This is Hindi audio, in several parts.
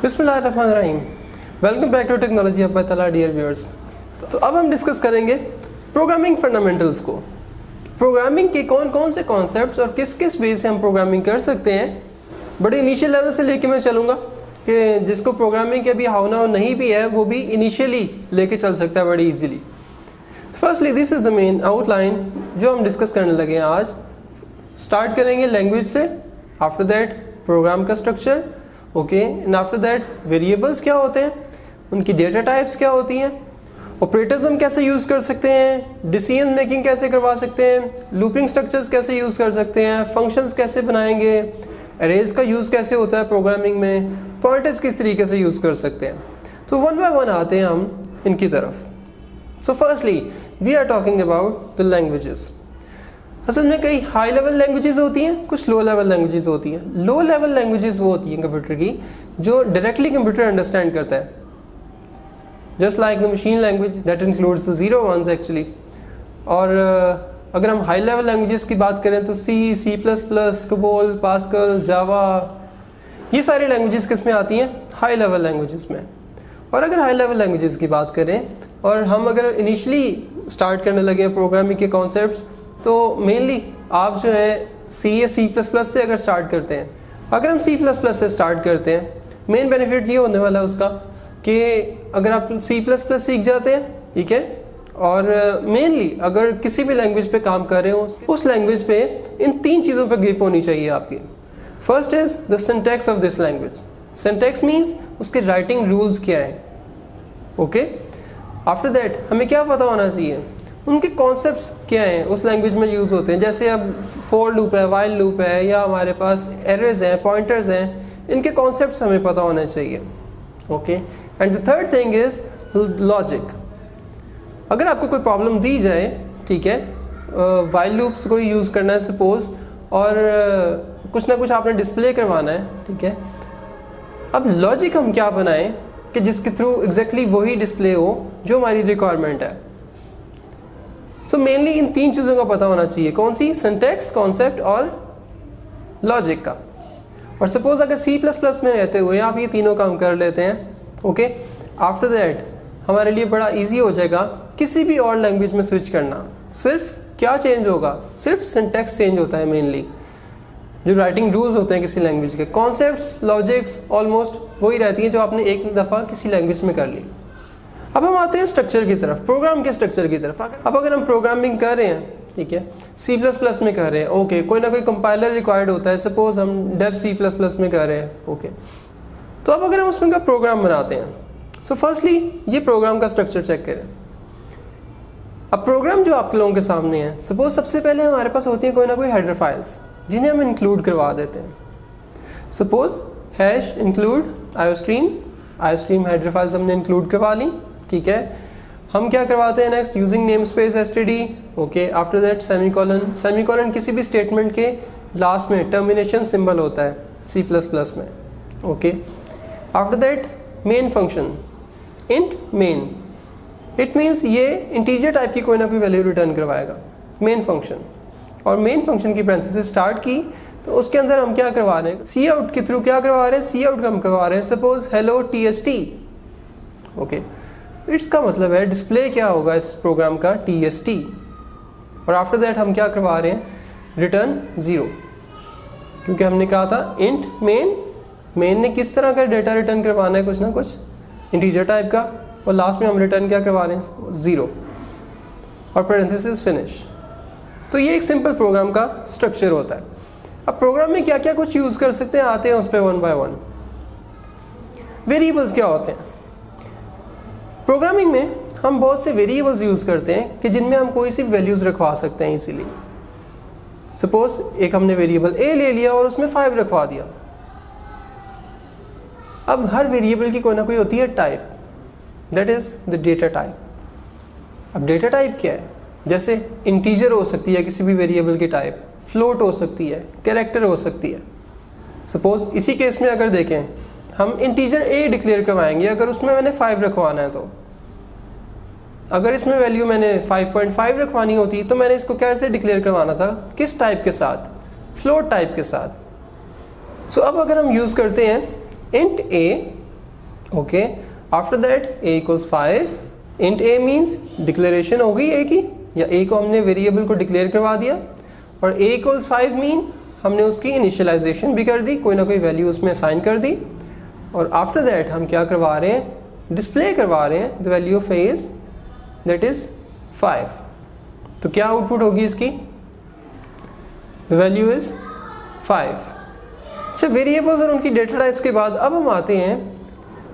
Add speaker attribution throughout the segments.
Speaker 1: बिस्मिल्लाहिर्रहमानिर्रहीम। वेलकम बैक टू टेक्नोलॉजी अब तला डियर व्यूअर्स। तो अब हम डिस्कस करेंगे प्रोग्रामिंग फंडामेंटल्स को। प्रोग्रामिंग के कौन कौन से कॉन्सेप्ट्स और किस किस बेस से हम प्रोग्रामिंग कर सकते हैं। बड़े इनिशियल लेवल से लेके मैं चलूँगा कि जिसको प्रोग्रामिंग के अभी हाउ नाउ नहीं भी है वो भी इनिशियली लेके चल सकता है बड़ी easily. Firstly this is the main outline जो हम डिस्कस करने लगे हैं आज। स्टार्ट करेंगे लैंग्वेज से, आफ्टर दैट प्रोग्राम का structure, okay, and after that variables क्या होते हैं, उनकी डेटा टाइप्स क्या होती हैं, ऑपरेटर्स हम कैसे यूज़ कर सकते हैं, डिसीजन मेकिंग कैसे करवा सकते हैं, लूपिंग स्ट्रक्चर्स कैसे यूज़ कर सकते हैं, फंक्शंस कैसे बनाएंगे, अरेज का यूज़ कैसे होता है प्रोग्रामिंग में, पॉइंटर्स किस तरीके से यूज़ कर सकते हैं। तो वन बाय वन आते हैं हम इनकी तरफ। So firstly we are talking about the languages. असल में कई हाई लेवल लैंग्वेजेस होती हैं, कुछ लो लेवल लैंग्वेजेस होती हैं। लो लेवल लैंग्वेजेस वो होती हैं कंप्यूटर की जो डायरेक्टली कंप्यूटर अंडरस्टैंड करता है, just like the machine language that includes the zero ones actually. और अगर हम हाई लेवल लैंग्वेजेस की बात करें तो C, C plus plus, COBOL, Pascal, Java, ये सारी लैंग्वेजेस किस में आती हैं, हाई लेवल लैंग्वेजेस में। और अगर हाई लेवल लैंग्वेजेस की बात करें और हम अगर इनिशियली स्टार्ट करने लगे प्रोग्रामिंग के कॉन्सेप्ट्स, तो मेनली आप जो है सी या सी प्लस प्लस से अगर स्टार्ट करते हैं, अगर हम सी प्लस प्लस से स्टार्ट करते हैं, मेन बेनिफिट ये होने वाला है उसका कि अगर आप सी प्लस प्लस सीख जाते हैं, ठीक है, और मेनली अगर किसी भी लैंग्वेज पे काम कर रहे हो उस लैंग्वेज पे इन तीन चीज़ों पे ग्रिप होनी चाहिए आपकी। First is the syntax of this language. Syntax means उसके राइटिंग रूल्स क्या है, ओके। आफ्टर दैट हमें क्या पता होना चाहिए, उनके कॉन्सेप्ट्स क्या हैं उस लैंग्वेज में यूज़ होते हैं। जैसे अब फॉर लूप है, वाइल लूप है, या हमारे पास एरेज हैं, पॉइंटर्स हैं, इनके कॉन्सेप्ट्स हमें पता होने चाहिए, okay. And the third thing is logic. अगर आपको कोई प्रॉब्लम दी जाए, ठीक है, वाइल लूप्स को यूज़ करना है सपोज, और कुछ ना कुछ आपने डिस्प्ले करवाना है, ठीक है। अब लॉजिक हम क्या बनाएं कि जिसके थ्रू एग्जैक्टली वही डिस्प्ले हो जो हमारी रिक्वायरमेंट है। सो मेनली इन तीन चीज़ों का पता होना चाहिए, कौन सी, सिंटैक्स, कॉन्सेप्ट और लॉजिक का। और सपोज अगर सी प्लस प्लस में रहते हुए आप ये तीनों काम कर लेते हैं, ओके, आफ्टर दैट हमारे लिए बड़ा इजी हो जाएगा किसी भी और लैंग्वेज में स्विच करना। सिर्फ क्या चेंज होगा, सिर्फ सिंटैक्स चेंज होता है मेनली, जो राइटिंग रूल्स होते हैं किसी लैंग्वेज के। कॉन्सेप्ट्स, लॉजिक्स ऑलमोस्ट वही रहती हैं जो आपने एक दफ़ा किसी लैंग्वेज में कर ली। अब हम आते हैं स्ट्रक्चर की तरफ, प्रोग्राम के स्ट्रक्चर की तरफ। अब अगर हम प्रोग्रामिंग कर रहे हैं, ठीक है, सी प्लस प्लस में कर रहे हैं, ओके, कोई ना कोई कंपाइलर रिक्वायर्ड होता है, सपोज हम डेव सी प्लस प्लस में कर रहे हैं, ओके। तो अब अगर हम उसमें का प्रोग्राम बनाते हैं, सो फर्स्टली ये प्रोग्राम का स्ट्रक्चर चेक करें। अब प्रोग्राम जो आप लोगों के सामने है, सपोज सबसे पहले हमारे पास होती है कोई ना कोई हेडर फाइल्स जिन्हें हम इंक्लूड करवा देते हैं। Suppose hash include iostream header files हमने इंक्लूड करवा ली, ठीक है। हम क्या करवाते हैं next, using name space STD, okay, after that semicolon. Semicolon किसी भी स्टेटमेंट के लास्ट में टर्मिनेशन सिंबल होता है सी प्लस प्लस में, okay. After that main function, int main, it means ये इंटीजर टाइप की कोई ना कोई वैल्यू रिटर्न करवाएगा, मेन फंक्शन। और मेन फंक्शन की पैरेंथेसिस स्टार्ट की तो उसके अंदर हम क्या करवा रहे हैं, सी आउट के थ्रू क्या करवा रहे हैं, सी आउट हम करवा रहे हैं, सपोज हेलो TST, ओके। इसका मतलब है डिस्प्ले क्या होगा इस प्रोग्राम का, TST। और आफ्टर दैट हम क्या करवा रहे हैं, रिटर्न 0, क्योंकि हमने कहा था इंट मेन ने किस तरह का डेटा रिटर्न करवाना है, कुछ ना कुछ इंटीजर टाइप का, और लास्ट में हम रिटर्न क्या करवा रहे हैं, 0, और पैरेंथेसिस फिनिश। तो ये एक सिंपल प्रोग्राम का स्ट्रक्चर होता है। अब प्रोग्राम में क्या क्या कुछ यूज़ कर सकते हैं, आते हैं उस पर वन बाय वन। वेरिएबल्स क्या होते हैं प्रोग्रामिंग में, हम बहुत से वेरिएबल्स यूज़ करते हैं कि जिनमें हम कोई सी वैल्यूज़ रखवा सकते हैं इसीलिए। सपोज एक हमने वेरिएबल ए ले लिया और उसमें 5 रखवा दिया। अब हर वेरिएबल की कोई ना कोई होती है type, that is the data type. अब डेटा टाइप क्या है, जैसे इंटीजर हो सकती है किसी भी वेरिएबल की टाइप, फ्लोट हो सकती है, कैरेक्टर हो सकती है। सपोज इसी केस में अगर देखें, हम इंटीजर ए डिक्लेयर करवाएंगे अगर उसमें मैंने 5 रखवाना है। तो अगर इसमें वैल्यू मैंने 5.5 रखवानी होती तो मैंने इसको कैसे डिक्लेयर करवाना था, किस टाइप के साथ, फ्लोट टाइप के साथ। सो अब अगर हम यूज़ करते हैं int A okay, after that a equals 5, int a means declaration हो गई a की, या a को हमने वेरिएबल को डिक्लेयर करवा दिया, और a इक्वल्स 5 मीन हमने उसकी इनिशियलाइजेशन भी कर दी, कोई ना कोई वैल्यू उसमें असाइन कर दी, और आफ्टर दैट हम क्या करवा रहे हैं, डिस्प्ले करवा रहे हैं the value of a is that is 5। तो क्या आउटपुट होगी इसकी, द वैल्यू इज 5। अच्छा, वेरिएबल्स और उनकी डेटा टाइप्स के बाद अब हम आते हैं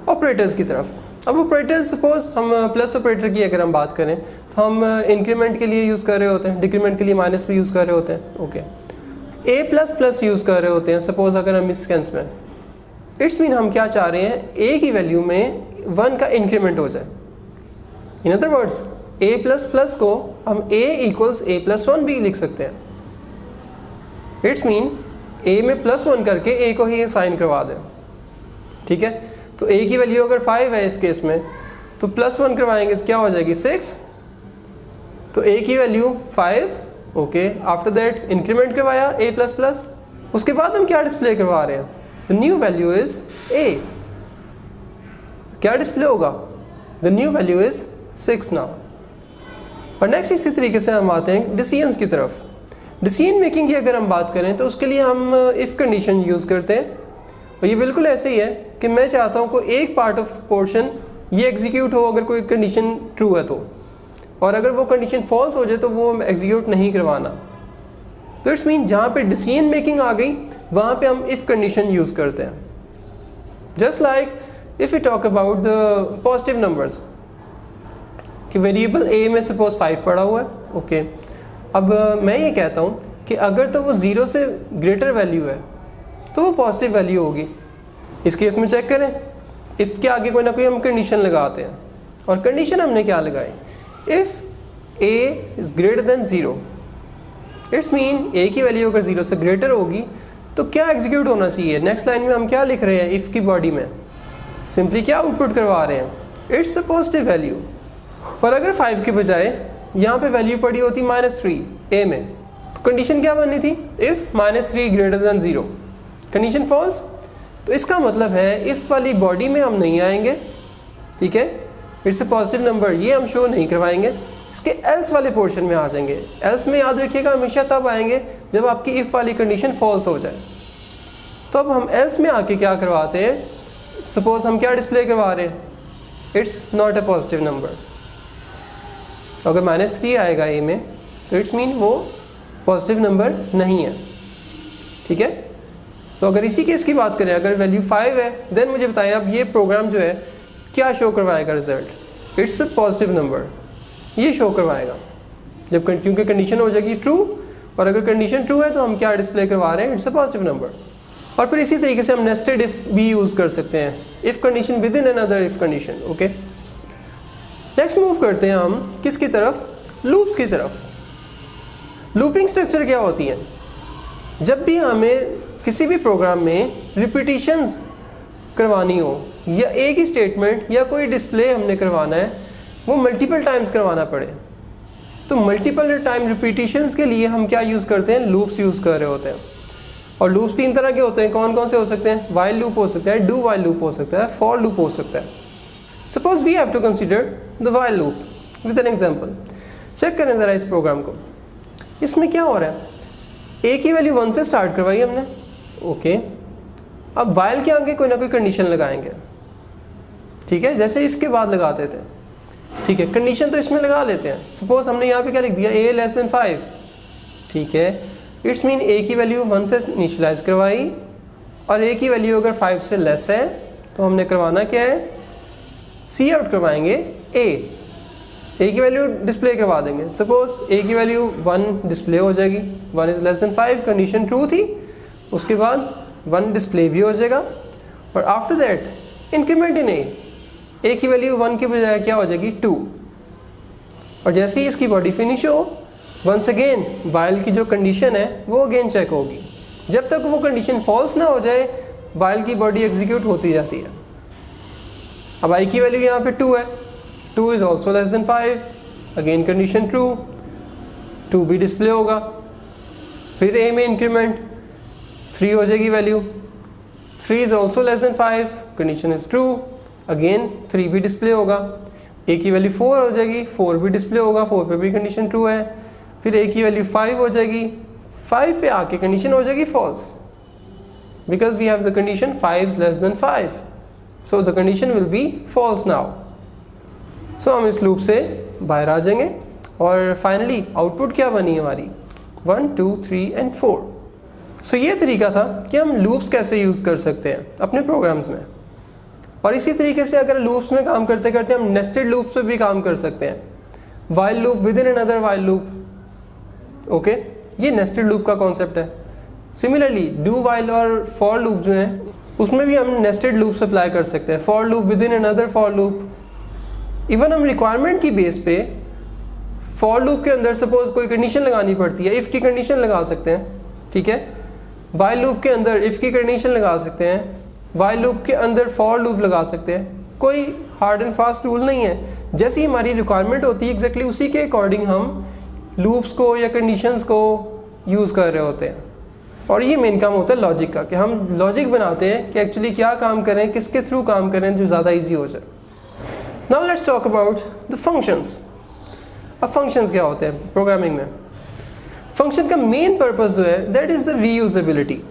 Speaker 1: ऑपरेटर्स की तरफ। अब ऑपरेटर्स, सपोज हम प्लस ऑपरेटर की अगर हम बात करें तो हम इंक्रीमेंट के लिए यूज़ कर रहे होते हैं, डिक्रीमेंट के लिए माइनस भी यूज़ कर रहे होते हैं। Okay, a plus plus use कर रहे होते हैं सपोज अगर हम इस सेंस में, इट्स मीन हम क्या चाह रहे हैं, a की वैल्यू में 1 का इंक्रीमेंट हो जाए। In other words a plus plus को हम a इक्वल्स a प्लस 1 भी लिख सकते हैं। इट्स मीन a में +1 करके a को ही साइन करवा दें। ठीक है, तो a की वैल्यू अगर 5 है इस केस में, तो +1 करवाएंगे तो क्या हो जाएगी 6। तो a की value 5, okay, after that increment करवाया a प्लस प्लस, उसके बाद हम क्या डिस्प्ले करवा रहे हैं, the new value is a। क्या डिस्प्ले होगा, the new value is 6 now. और नेक्स्ट इसी तरीके से हम आते हैं डिसीजंस की तरफ। डिसीजन मेकिंग की अगर हम बात करें तो उसके लिए हम इफ़ कंडीशन यूज़ करते हैं, और ये बिल्कुल ऐसे ही है कि मैं चाहता हूँ कोई एक पार्ट ऑफ पोर्शन ये एग्जीक्यूट हो अगर कोई कंडीशन ट्रू है तो, और अगर वो कंडीशन फॉल्स हो जाए तो वो एग्जीक्यूट नहीं करवाना। तो इट्स मीन जहाँ पे डिसीजन मेकिंग आ गई वहाँ पे हम इफ़ कंडीशन यूज़ करते हैं। Just like if you talk about the positive numbers, कि वेरिएबल a में सपोज 5 पड़ा हुआ है, ओके, अब मैं ये कहता हूँ कि अगर तो वो 0 से ग्रेटर वैल्यू है तो वो पॉजिटिव वैल्यू होगी। इस केस में चेक करें, इफ़ के आगे कोई ना कोई हम कंडीशन लगाते हैं, और कंडीशन हमने क्या लगाई, if a is greater than 0, it's mean a की वैल्यू अगर 0 से ग्रेटर होगी तो क्या एग्जीक्यूट होना चाहिए। नेक्स्ट लाइन में हम क्या लिख रहे हैं, इफ़ की बॉडी में सिंपली क्या आउटपुट करवा रहे हैं, इट्स अ पॉजिटिव वैल्यू। पर अगर 5 के बजाय यहाँ पे वैल्यू पड़ी होती -3 a में, तो कंडीशन क्या बननी थी, if -3 greater than 0, condition false. तो इसका मतलब है इफ़ वाली बॉडी में हम नहीं आएंगे, ठीक है, इट्स अ पॉजिटिव नंबर, ये हम शो नहीं करवाएंगे, इसके एल्स वाले पोर्शन में आ जाएंगे। एल्स में याद रखिएगा हमेशा तब आएंगे जब आपकी इफ़ वाली कंडीशन फॉल्स हो जाए। तो अब हम एल्स में आके क्या करवाते हैं, सपोज हम क्या डिस्प्ले करवा रहे हैं, it's not a positive number. तो अगर -3 आएगा a में तो इट्स मीन वो पॉजिटिव नंबर नहीं है। ठीक है, तो अगर इसी केस की बात करें, अगर वैल्यू 5 है, देन मुझे बताएं अब ये प्रोग्राम जो है क्या शो करवाएगा result, it's a positive number, ये शो करवाएगा जब, क्योंकि कंडीशन हो जाएगी ट्रू, और अगर कंडीशन ट्रू है तो हम क्या डिस्प्ले करवा रहे हैं, इट्स अ पॉजिटिव नंबर। और फिर इसी तरीके से हम नेस्टेड इफ भी यूज़ कर सकते हैं, if condition with in another if condition. Okay, next move करते हैं हम किसकी तरफ, लूप्स की तरफ। लूपिंग स्ट्रक्चर क्या होती है, जब भी हमें किसी भी प्रोग्राम में रिपीटिशंस करवानी हो, या एक ही स्टेटमेंट या कोई डिस्प्ले हमने करवाना है वो मल्टीपल टाइम्स करवाना पड़े, तो मल्टीपल टाइम रिपीटिशंस के लिए हम क्या यूज़ करते हैं, लूप्स यूज़ कर रहे होते हैं। और लूप्स 3 तरह के होते हैं, कौन कौन से हो सकते हैं, वाइल लूप हो सकता है, डू वाइल लूप हो सकता है, फॉर लूप हो सकता है। Suppose we have to consider the while loop with an example. Check करें ज़रा इस प्रोग्राम को, इसमें क्या हो रहा है, a की वैल्यू 1 से स्टार्ट करवाई हमने, ओके, अब वाइल के आगे कोई ना कोई कंडीशन लगाएंगे, ठीक है, जैसे इफ़ के बाद लगाते थे, ठीक है, कंडीशन तो इसमें लगा लेते हैं। सपोज हमने यहाँ पे क्या लिख दिया, a लेस देन 5, ठीक है, इट्स मीन a की वैल्यू 1 से इनिशियलाइज करवाई, और a की वैल्यू अगर 5 से लेस है तो हमने करवाना क्या है, सी आउट करवाएंगे a की वैल्यू डिस्प्ले करवा देंगे। सपोज a की वैल्यू 1 डिस्प्ले हो जाएगी, 1 is less than 5, condition true थी, उसके बाद 1 डिस्प्ले भी हो जाएगा, और after that increment in a की वैल्यू 1 के बजाय क्या हो जाएगी 2, और जैसे ही इसकी बॉडी फिनिश हो, वंस अगेन वाइल की जो कंडीशन है वो अगेन चेक होगी। जब तक वो कंडीशन फॉल्स ना हो जाए वाइल की बॉडी एग्जीक्यूट होती रहती है। अब i की वैल्यू यहाँ पे 2 है, 2 is also less than 5, again condition true, 2 भी डिस्प्ले होगा, फिर a में इंक्रीमेंट 3 हो जाएगी value, 3 is also less than 5, condition is true, again 3 भी डिस्प्ले होगा, a की वैल्यू 4 हो जाएगी, 4 भी डिस्प्ले होगा, 4 पे भी कंडीशन ट्रू है, फिर a की वैल्यू 5 हो जाएगी, 5 पे आके कंडीशन हो जाएगी false, because we have the condition 5 less than 5, so the condition will be false now. So हम इस लूप से बाहर आ जाएंगे और फाइनली आउटपुट क्या बनी हमारी 1 2 3 एंड 4। सो ये तरीका था कि हम लूप्स कैसे यूज़ कर सकते हैं अपने प्रोग्राम्स में, और इसी तरीके से अगर लूप्स में काम करते करते हम नेस्टेड लूप्स पे भी काम कर सकते हैं, while loop with in another while loop. Okay, ये नेस्टेड लूप का कॉन्सेप्ट है। सिमिलरली डू वाइल और फॉर लूप जो हैं उसमें भी हम नेस्टेड लूप्स अप्लाई कर सकते हैं, for loop with in another for loop. Even हम रिक्वायरमेंट की बेस पे फॉर लूप के अंदर सपोज कोई कंडीशन लगानी पड़ती है, इफ़ की कंडीशन लगा सकते हैं, ठीक है। वाइल लूप के अंदर इफ़ की कंडीशन लगा सकते हैं, वाइल लूप के अंदर फॉर लूप लगा सकते हैं। कोई हार्ड एंड फास्ट रूल नहीं है, जैसी हमारी रिक्वायरमेंट होती है एग्जैक्टली उसी के अकॉर्डिंग हम लूप्स को या कंडीशंस को यूज़ कर रहे होते हैं। और ये मेन काम होता है लॉजिक का, कि हम लॉजिक बनाते हैं कि एक्चुअली क्या काम करें, किसके थ्रू काम करें जो ज़्यादा ईजी हो जाए। Now let's talk about the functions. अब फंक्शंस क्या होते हैं प्रोग्रामिंग में? फंक्शन का मेन पर्पस जो है दैट इज़ द रीयूजेबिलिटी,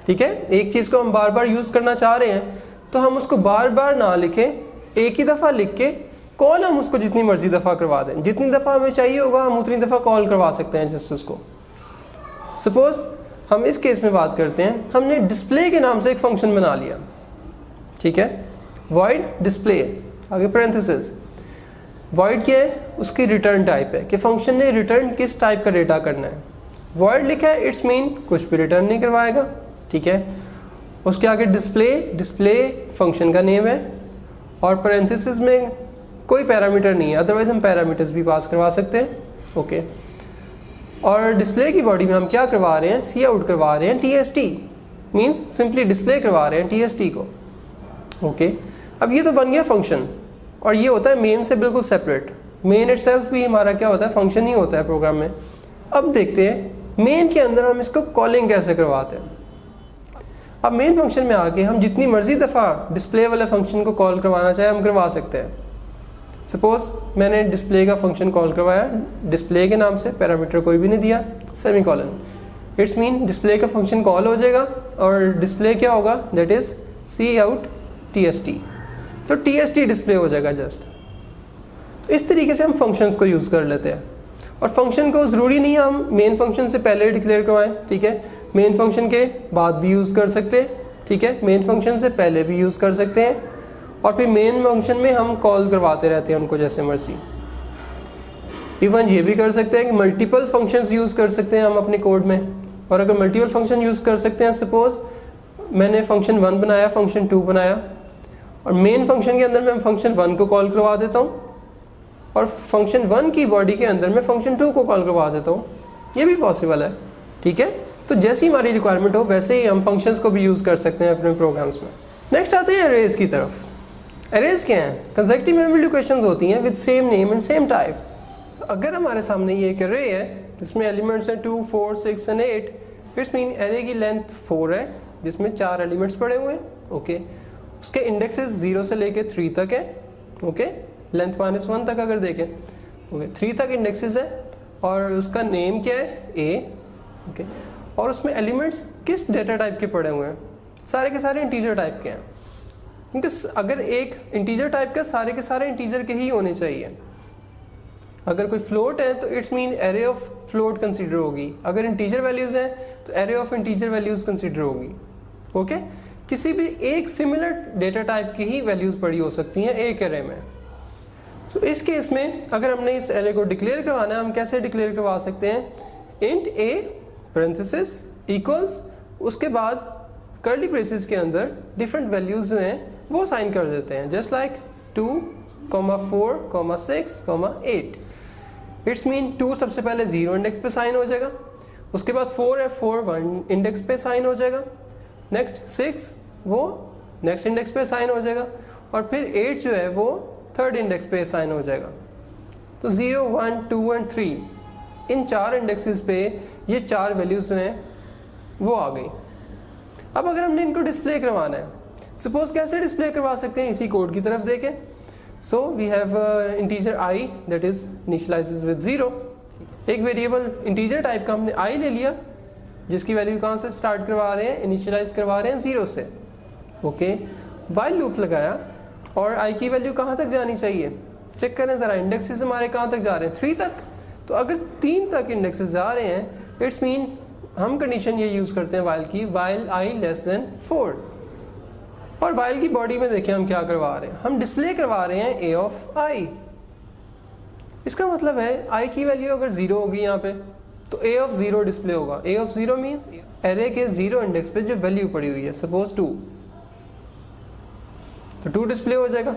Speaker 1: ठीक है। एक चीज़ को हम बार बार यूज़ करना चाह रहे हैं तो हम उसको बार बार ना लिखें, एक ही दफ़ा लिख के कॉल हम उसको जितनी मर्जी दफ़ा करवा दें, जितनी दफ़ा हमें चाहिए होगा हम उतनी दफ़ा कॉल करवा सकते हैं जस्ट उसको। सपोज हम इस केस में बात करते हैं, हमने डिस्प्ले के नाम से एक फंक्शन बना लिया, ठीक है। वॉइड डिस्प्ले, आगे पैरेंथेसिस। वॉइड क्या है? उसकी रिटर्न टाइप है कि फंक्शन ने रिटर्न किस टाइप का डेटा करना है। वॉइड लिखा है इट्स मीन कुछ भी रिटर्न नहीं करवाएगा, ठीक है। उसके आगे डिस्प्ले, डिस्प्ले फंक्शन का नेम है, और पैरेंथेसिस में कोई पैरामीटर नहीं है, अदरवाइज हम पैरामीटर्स भी पास करवा सकते हैं, ओके। और डिस्प्ले की बॉडी में हम क्या करवा रहे हैं? सी आउट करवा रहे हैं TST, मीन्स सिंपली डिस्प्ले करवा रहे हैं TST को, ओके। अब ये तो बन गया फंक्शन, और ये होता है मेन से बिल्कुल सेपरेट। मेन इटसेल्फ भी हमारा क्या होता है? फंक्शन ही होता है प्रोग्राम में। अब देखते हैं मेन के अंदर हम इसको कॉलिंग कैसे करवाते हैं। अब मेन फंक्शन में आके हम जितनी मर्जी दफ़ा डिस्प्ले वाले फंक्शन को कॉल करवाना चाहे हम करवा सकते हैं। सपोज मैंने डिस्प्ले का फंक्शन कॉल करवाया, डिस्प्ले के नाम से, पैरामीटर कोई भी नहीं दिया, सेमीकोलन, इट्स मीन डिस्प्ले का फंक्शन कॉल हो जाएगा और डिस्प्ले क्या होगा? That is cout TST, तो TST डिस्प्ले हो जाएगा जस्ट। तो इस तरीके से हम फंक्शंस को यूज़ कर लेते हैं, और फंक्शन को ज़रूरी नहीं है हम मेन फंक्शन से पहले डिक्लेयर करवाएं, ठीक है। मेन फंक्शन के बाद भी यूज़ कर सकते हैं, ठीक है। मेन फंक्शन से पहले भी यूज़ कर सकते हैं, और फिर मेन फंक्शन में हम कॉल करवाते रहते हैं उनको जैसे मर्जी। इवन ये भी कर सकते हैं कि मल्टीपल फंक्शंस यूज़ कर सकते हैं हम अपने कोड में, और अगर मल्टीपल फंक्शन यूज़ कर सकते हैं, सपोज मैंने फंक्शन 1 बनाया, फंक्शन 2 बनाया, और मेन फंक्शन के अंदर मैं फंक्शन 1 को कॉल करवा देता हूँ, और फंक्शन 1 की बॉडी के अंदर मैं फंक्शन 2 को कॉल करवा देता हूँ, ये भी पॉसिबल है, ठीक है। तो जैसी हमारी रिक्वायरमेंट हो वैसे ही हम फंक्शंस को भी यूज़ कर सकते हैं अपने प्रोग्राम्स में। नेक्स्ट आते हैं अरेज की तरफ। अरेज क्या है? कंसेक्टिव मेमोरी लोकेशंस होती हैं with same name and same type. अगर हमारे सामने ये एक अरे है जिसमें एलिमेंट्स हैं 2 4 6 एंड 8, इट्स मीन अरे की लेंथ 4 है जिसमें 4 एलिमेंट्स पड़े हुए हैं, ओके। उसके इंडेक्सेस 0 से लेके 3 तक है, ओके। लेंथ -1 तक अगर देखें, ओके, 3 तक इंडेक्सेस है, और उसका नेम क्या है? A, okay. और उसमें एलिमेंट्स किस डेटा टाइप के पड़े हुए हैं? सारे के सारे इंटीजर टाइप के हैं, क्योंकि अगर एक इंटीजर टाइप का सारे के सारे इंटीजर के ही होने चाहिए। अगर कोई फ्लोट है तो it's mean array of float consider होगी, अगर इंटीजर वैल्यूज हैं तो array of integer values consider होगी, ओके। किसी भी एक सिमिलर डेटा टाइप की ही वैल्यूज पड़ी हो सकती हैं एक एरे में। तो इस केस में अगर हमने इस एरे को डिक्लेयर करवाना है, हम कैसे डिक्लेयर करवा सकते हैं? इंट a पैरेंथेसिस इक्वल्स, उसके बाद कर्ली ब्रेसेस के अंदर डिफरेंट वैल्यूज जो हैं वो साइन कर देते हैं, जस्ट लाइक 2, 4, 6, 8। इट्स मीन 2 सबसे पहले 0 इंडेक्स पे साइन हो जाएगा, उसके बाद 4 है, 4 1 इंडेक्स पे साइन हो जाएगा, नेक्स्ट 6 वो नेक्स्ट इंडेक्स पे साइन हो जाएगा, और फिर 8 जो है वो थर्ड इंडेक्स पे साइन हो जाएगा। तो 0 1 2 एंड 3 इन 4 इंडेक्सेस पे ये 4 वैल्यूज जो हैं वो आ गई। अब अगर हमने इनको डिस्प्ले करवाना है सपोज कैसे डिस्प्ले करवा सकते हैं, इसी कोड की तरफ देखें। So we have integer i that is initializes with 0। एक वेरिएबल इंटीजर टाइप का हमने i ले लिया, जिसकी वैल्यू कहाँ से स्टार्ट करवा रहे हैं, इनिशियलाइज करवा रहे हैं 0 से। ओके, व्हाइल लूप लगाया और i की वैल्यू कहाँ तक जानी चाहिए, चेक करें ज़रा, इंडेक्सेस हमारे कहाँ तक जा रहे हैं, 3 तक। तो अगर 3 तक इंडेक्सेस जा रहे हैं, इट्स मीन हम कंडीशन ये यूज़ करते हैं व्हाइल की, व्हाइल i लेस देन 4। और व्हाइल की बॉडी में देखिए हम क्या करवा रहे हैं, हम डिस्प्ले करवा रहे हैं a ऑफ i। इसका मतलब है i की वैल्यू अगर 0 होगी यहाँ पे तो a ऑफ 0 डिस्प्ले होगा। a ऑफ 0 मीन्स एरे के 0 इंडेक्स पे जो वैल्यू पड़ी हुई है, सपोज 2, तो 2 डिस्प्ले हो जाएगा।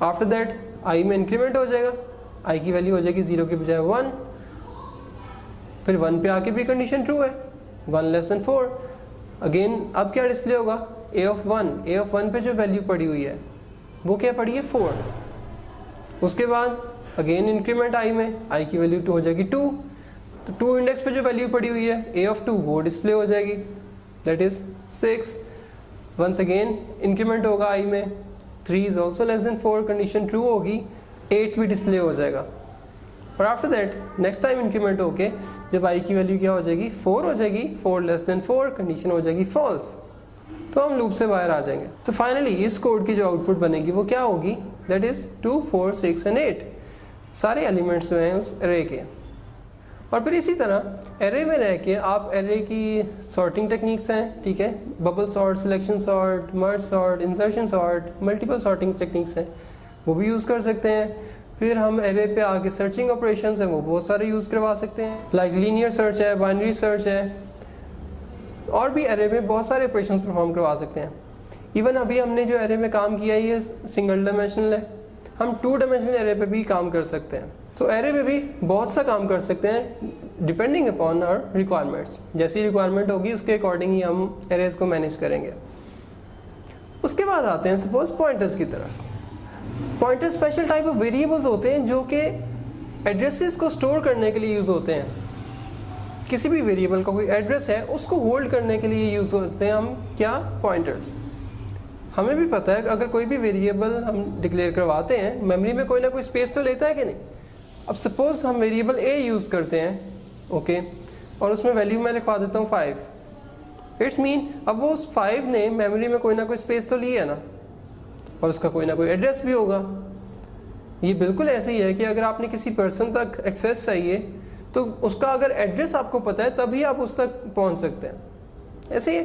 Speaker 1: आफ्टर दैट i में इंक्रीमेंट हो जाएगा, i की वैल्यू हो जाएगी 0 के बजाय 1, फिर 1 पे आके भी कंडीशन ट्रू है, 1 लेस देन 4। अगेन अब क्या डिस्प्ले होगा, a ऑफ 1, a ऑफ 1 पे जो वैल्यू पड़ी हुई है वो क्या पड़ी है, 4। उसके बाद अगेन इंक्रीमेंट i में, i की वैल्यू हो जाएगी 2, तो 2 इंडेक्स पे जो वैल्यू पड़ी हुई है a ऑफ 2 वो डिस्प्ले हो जाएगी, that is 6। Once again increment होगा i में, 3 is also less than 4, condition true होगी, 8 भी डिस्प्ले हो जाएगा। और after that next time increment होके जब i की वैल्यू क्या हो जाएगी, 4 हो जाएगी, 4 लेस देन 4, कंडीशन हो जाएगी फॉल्स, तो हम लूप से बाहर आ जाएंगे। तो फाइनली इस कोड की जो आउटपुट बनेगी वो क्या होगी, दैट इज 2, 4, 6 एंड 8, सारे एलिमेंट्स जो हैं उस एरे के। और फिर इसी तरह एरे में रह के आप एरे की सॉर्टिंग टेक्निक्स हैं, ठीक है, bubble sort, selection sort, merge sort, insertion sort, multiple sorting techniques हैं, वो भी यूज़ कर सकते हैं। फिर हम एरे पे आगे सर्चिंग ऑपरेशंस हैं, वो बहुत सारे यूज़ करवा सकते हैं, लाइक लीनियर सर्च है, बाइनरी सर्च है, और भी एरे में बहुत सारे ऑपरेशंस परफॉर्म करवा सकते हैं। इवन अभी हमने जो एरे में काम किया है ये सिंगल डायमेंशनल है, हम 2 डायमेंशनल एरे पे भी काम कर सकते हैं। तो एरे में भी बहुत सा काम कर सकते हैं डिपेंडिंग अपॉन आवर रिक्वायरमेंट्स। जैसी रिक्वायरमेंट होगी उसके अकॉर्डिंग ही हम एरेज को मैनेज करेंगे। उसके बाद आते हैं सपोज पॉइंटर्स की तरफ। Pointer special type of variables होते हैं जो कि एड्रेसेस को स्टोर करने के लिए यूज़ होते हैं। किसी भी वेरिएबल का कोई एड्रेस है उसको होल्ड करने के लिए यूज़ होते हैं हम क्या, पॉइंटर्स। हमें भी पता है अगर कोई भी वेरिएबल हम डिक्लेयर करवाते हैं, मेमोरी में कोई ना कोई स्पेस तो लेता है कि नहीं। अब सपोज हम वेरिएबल a यूज़ करते हैं, ओके, और उसमें वैल्यू मैं लिखवा देता हूँ 5। इट्स मीन अब वो उस 5 ने मेमोरी में कोई ना कोई स्पेस तो ली है ना, और उसका कोई ना कोई एड्रेस भी होगा। ये बिल्कुल ऐसे ही है कि अगर आपने किसी पर्सन तक एक्सेस चाहिए तो उसका अगर एड्रेस आपको पता है तभी आप उस तक पहुंच सकते हैं, ऐसे ही।